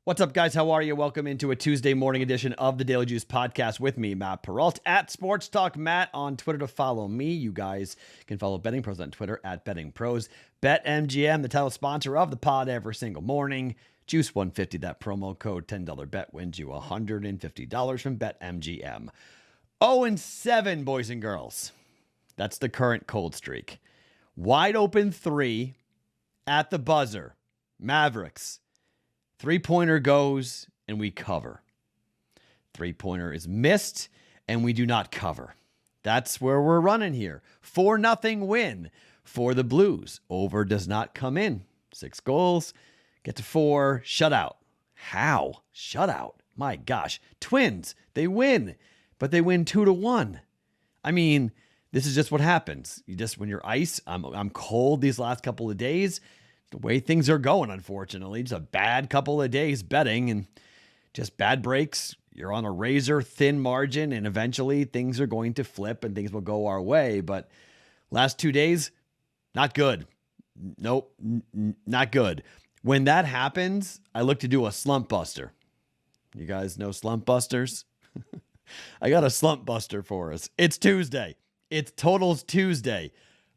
What's up, guys? How are you? Welcome into a Tuesday morning edition of the Daily Juice podcast with me, Matt Perrault, at Sports Talk Matt on Twitter to follow me. You guys can follow BettingPros on Twitter at BettingPros. BetMGM, the title sponsor of the pod every single morning. Juice 150, that promo code, $10 bet wins you $150 from BetMGM. 0-7, boys and girls. That's the current cold streak. Wide open 3 at the buzzer. Mavericks. Three-pointer goes, and we cover. Three-pointer is missed, and we do not cover. That's where we're running here. 4-0 win for the Blues. Over does not come in. 6 goals, get to 4, shutout. How? Shutout. My gosh. Twins, they win, but they win 2-1. I mean, this is just what happens. When you're ice, I'm cold these last couple of days. The way things are going, unfortunately, just a bad couple of days betting and just bad breaks. You're on a razor thin margin, and eventually things are going to flip and things will go our way. But last 2 days, not good. Nope, not good. When that happens, I look to do a slump buster. You guys know slump busters? I got a slump buster for us. It's Tuesday. It's Totals Tuesday.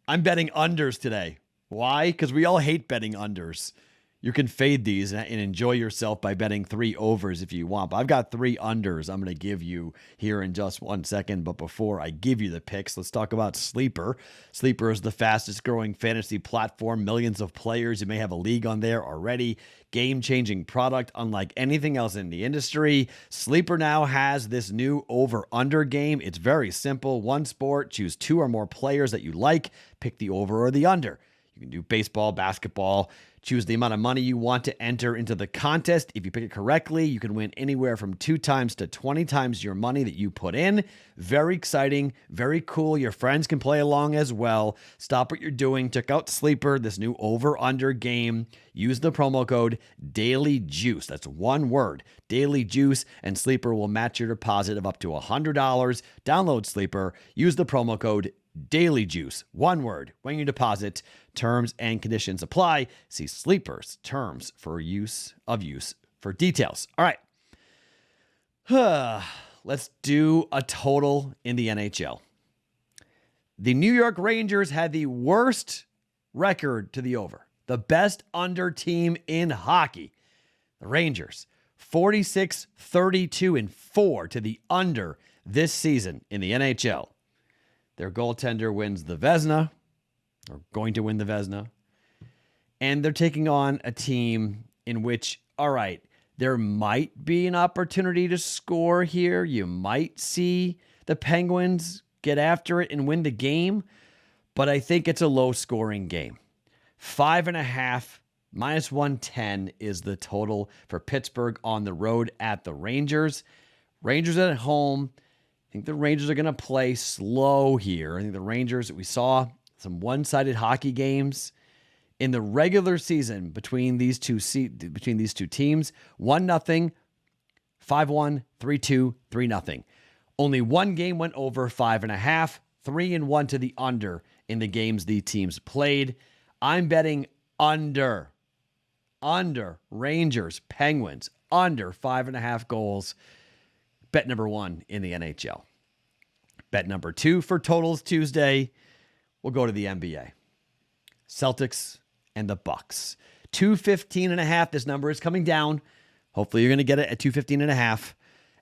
I'm betting unders today. Why? Because we all hate betting unders. You can fade these and enjoy yourself by betting 3 overs if you want. But I've got 3 unders I'm going to give you here in just 1 second. But before I give you the picks, let's talk about Sleeper. Sleeper is the fastest growing fantasy platform. Millions of players. You may have a league on there already. Game-changing product unlike anything else in the industry. Sleeper now has this new over-under game. It's very simple. One sport, choose 2 or more players that you like. Pick the over or the under. You can do baseball, basketball, choose the amount of money you want to enter into the contest. If you pick it correctly, you can win anywhere from 2 times to 20 times your money that you put in. Very exciting, very cool. Your friends can play along as well. Stop what you're doing. Check out Sleeper, this new over-under game. Use the promo code DailyJuice. That's one word, DailyJuice, and Sleeper will match your deposit of up to $100. Download Sleeper. Use the promo code Daily Juice, one word, when you deposit. Terms and conditions apply. See Sleeper's terms for use for details. All right. Let's do a total in the NHL. The New York Rangers had the worst record to the over. The best under team in hockey. The Rangers, 46-32-4 to the under this season in the NHL. Their goaltender wins the Vezina, or going to win the Vezina. And they're taking on a team in which, all right, there might be an opportunity to score here. You might see the Penguins get after it and win the game. But I think it's a low-scoring game. 5.5, -110 is the total for Pittsburgh on the road at the Rangers. Rangers at home. I think the Rangers are going to play slow here. I think the Rangers, we saw some one-sided hockey games in the regular season between these two teams. 1-0, 5-1, 3-2, 3-0. Only one game went over 5.5, 3-1 to the under in the games the teams played. I'm betting under Rangers, Penguins, under 5.5 goals. Bet number 1 in the NHL. Bet number 2 for Totals Tuesday. We'll go to the NBA. Celtics and the Bucks. 215.5. This number is coming down. Hopefully you're going to get it at 215.5.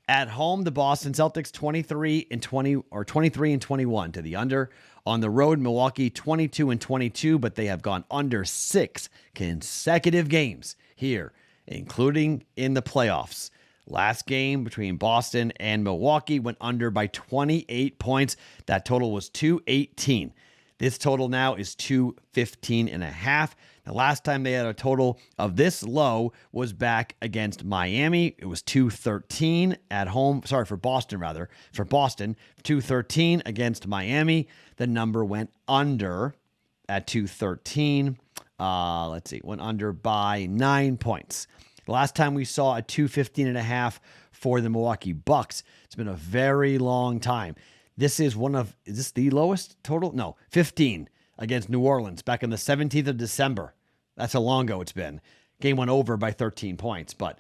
At home, the Boston Celtics 23-21 to the under. On the road, Milwaukee 22-22, but they have gone under 6 consecutive games here, including in the playoffs. Last game between Boston and Milwaukee went under by 28 points. That total was 218. This total now is 215.5. The last time they had a total of this low was back against Miami. It was 213 at home. Sorry, for Boston, 213 against Miami. The number went under at 213. Went under by 9 points. The last time we saw a 215.5 for the Milwaukee Bucks, it's been a very long time. This is is this the lowest total? No, 15 against New Orleans back on the 17th of December. That's how long ago it's been. Game went over by 13 points, but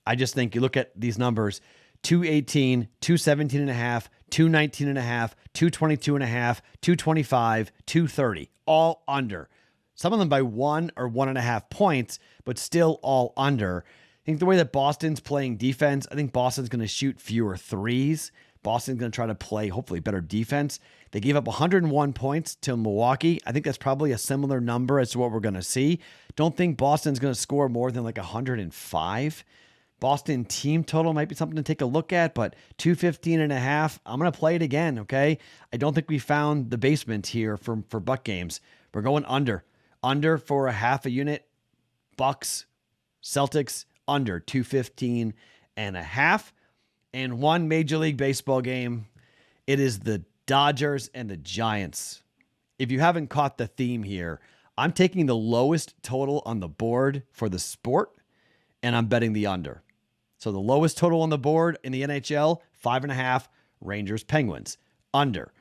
I just think you look at these numbers, 218, 217.5, 219.5, 222.5, 225, 230, all under. Some of them by 1 or 1.5 points, but still all under. I think the way that Boston's playing defense, I think Boston's going to shoot fewer threes. Boston's going to try to play, hopefully, better defense. They gave up 101 points to Milwaukee. I think that's probably a similar number as to what we're going to see. Don't think Boston's going to score more than like 105. Boston team total might be something to take a look at, but 215.5, I'm going to play it again, okay? I don't think we found the basement here for Buck games. We're going under. Under for a half a unit. Bucks, Celtics, under 215.5. And one Major League Baseball game. It is the Dodgers and the Giants. If you haven't caught the theme here, I'm taking the lowest total on the board for the sport, and I'm betting the under. So the lowest total on the board in the NHL, 5.5, Rangers, Penguins. Under.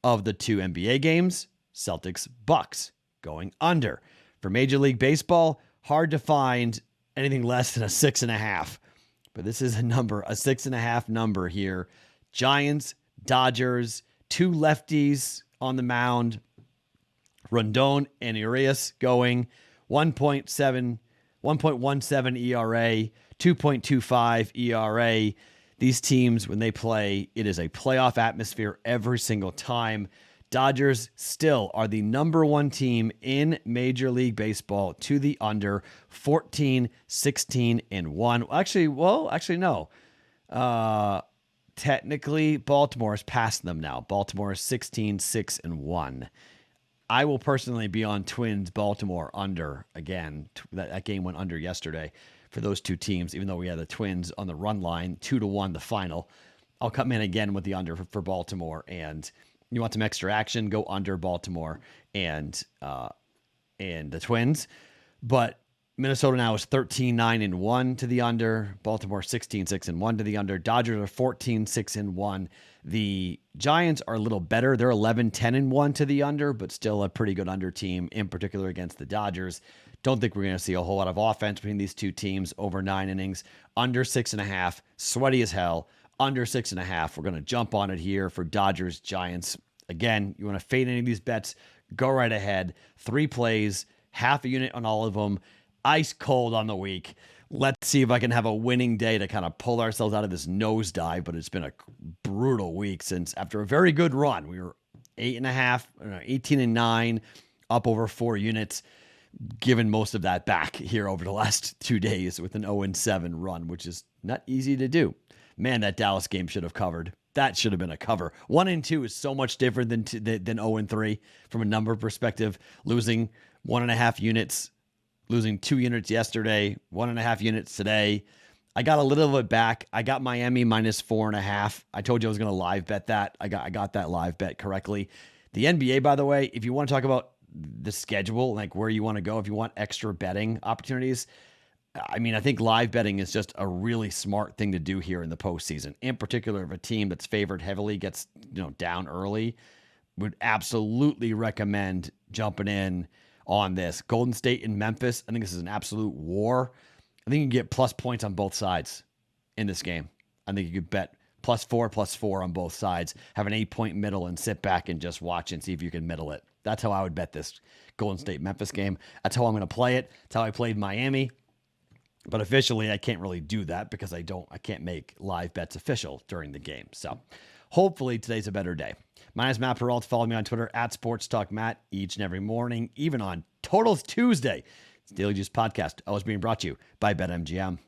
Of the two NBA games, Celtics, Bucks, going under. For Major League Baseball, hard to find anything less than a 6.5. But this is a number, a 6.5 number here. Giants, Dodgers, two lefties on the mound. Rondon and Urias going 1.17 ERA, 2.25 ERA. These teams, when they play, it is a playoff atmosphere every single time. Dodgers still are the number one team in Major League Baseball to the under, 14, 16, and 1. Actually, no. Technically, Baltimore has passed them now. Baltimore is 16, 6, and 1. I will personally be on Twins Baltimore under again. That game went under yesterday for those two teams, even though we had the Twins on the run line, 2-1 the final. I'll come in again with the under for Baltimore, and you want some extra action, go under Baltimore and the Twins. But Minnesota now is 13, 9, and 1 to the under. Baltimore 16, 6, and 1 to the under. Dodgers are 14, 6, and 1. The Giants are a little better. They're 11, 10, and 1 to the under, but still a pretty good under team, in particular against the Dodgers. Don't think we're going to see a whole lot of offense between these two teams over 9 innings. Under 6.5, sweaty as hell. Under 6.5. We're going to jump on it here for Dodgers, Giants. Again, you want to fade any of these bets, go right ahead. 3 plays, half a unit on all of them. Ice cold on the week. Let's see if I can have a winning day to kind of pull ourselves out of this nosedive, but it's been a brutal week since after a very good run. We were 8.5, 18 and 9, up over 4 units, given most of that back here over the last 2 days with an 0-7 run, which is not easy to do. Man, that Dallas game should have covered. That should have been a cover. 1-2 is so much different than 0-3 from a number perspective. Losing 1.5 units, losing 2 units yesterday, 1.5 units today. I got a little of it back. I got Miami minus 4.5. I told you I was going to live bet that. I got that live bet correctly. The NBA, by the way, if you want to talk about the schedule, like where you want to go, if you want extra betting opportunities, I mean, I think live betting is just a really smart thing to do here in the postseason. In particular, if a team that's favored heavily gets down early, would absolutely recommend jumping in on this. Golden State and Memphis, I think this is an absolute war. I think you can get plus points on both sides in this game. I think you could bet +4 on both sides, have an 8-point middle, and sit back and just watch and see if you can middle it. That's how I would bet this Golden State Memphis game. That's how I'm going to play it. That's how I played Miami. But officially, I can't really do that because I can't make live bets official during the game. So hopefully today's a better day. My name is Matt Perrault. Follow me on Twitter @SportsTalkMatt each and every morning, even on Totals Tuesday. It's Daily Juice Podcast, always being brought to you by BetMGM.